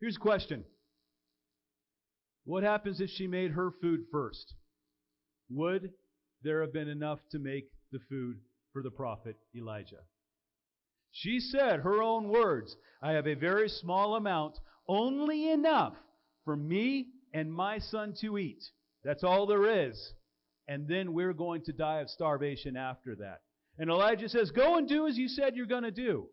Here's a question. What happens if she made her food first? Would there have been enough to make the food for the prophet Elijah? She said, her own words, I have a very small amount, only enough for me and my son to eat. That's all there is. And then we're going to die of starvation after that. And Elijah says, go and do as you said you're going to do.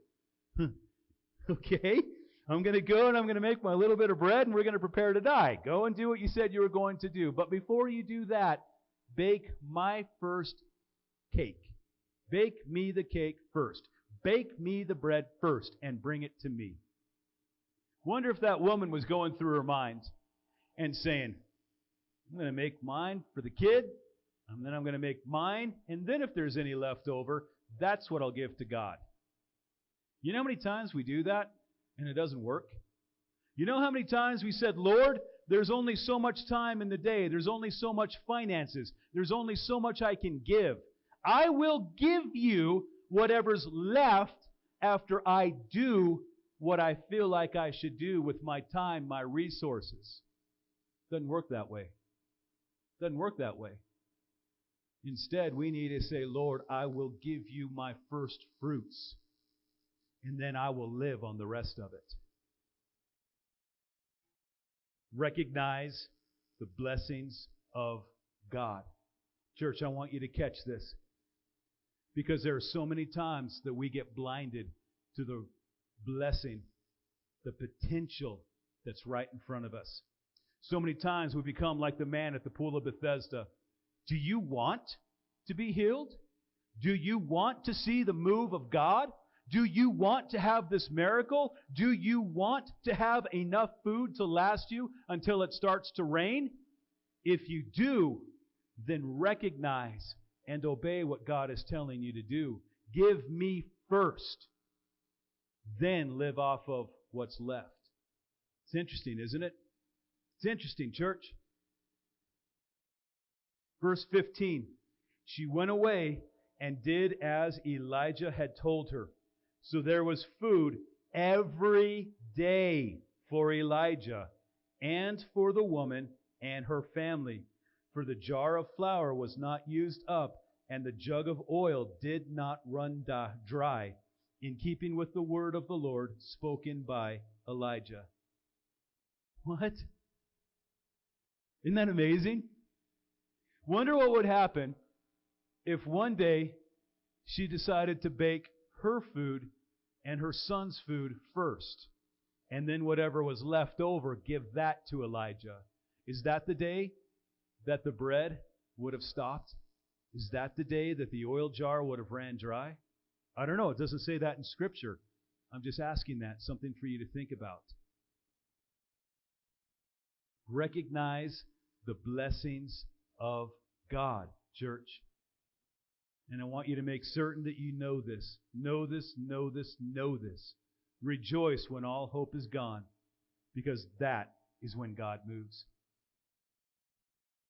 Okay, I'm going to go and I'm going to make my little bit of bread and we're going to prepare to die. Go and do what you said you were going to do. But before you do that, bake my first cake. Bake me the cake first. Bake me the bread first and bring it to me. Wonder if that woman was going through her mind and saying, I'm going to make mine for the kid, and then I'm going to make mine, and then if there's any left over, that's what I'll give to God. You know how many times we do that and it doesn't work? You know how many times we said, Lord, there's only so much time in the day. There's only so much finances. There's only so much I can give. I will give you whatever's left after I do what I feel like I should do with my time, my resources. Doesn't work that way. Doesn't work that way. Instead, we need to say, Lord, I will give you my first fruits, and then I will live on the rest of it. Recognize the blessings of God. Church, I want you to catch this. Because there are so many times that we get blinded to the blessing, the potential that's right in front of us. So many times we become like the man at the pool of Bethesda. Do you want to be healed? Do you want to see the move of God? Do you want to have this miracle? Do you want to have enough food to last you until it starts to rain? If you do, then recognize and obey what God is telling you to do. Give me first. Then live off of what's left. It's interesting, isn't it? It's interesting, church. Verse 15. She went away and did as Elijah had told her. So there was food every day for Elijah and for the woman and her family. For the jar of flour was not used up, and the jug of oil did not run dry, in keeping with the word of the Lord spoken by Elijah. What? Isn't that amazing? Wonder what would happen if one day she decided to bake her food and her son's food first, and then whatever was left over, give that to Elijah. Is that the day that the bread would have stopped? Is that the day that the oil jar would have ran dry? I don't know. It doesn't say that in Scripture. I'm just asking that. Something for you to think about. Recognize the blessings of God, church. And I want you to make certain that you know this. Know this, know this, know this. Rejoice when all hope is gone, because that is when God moves.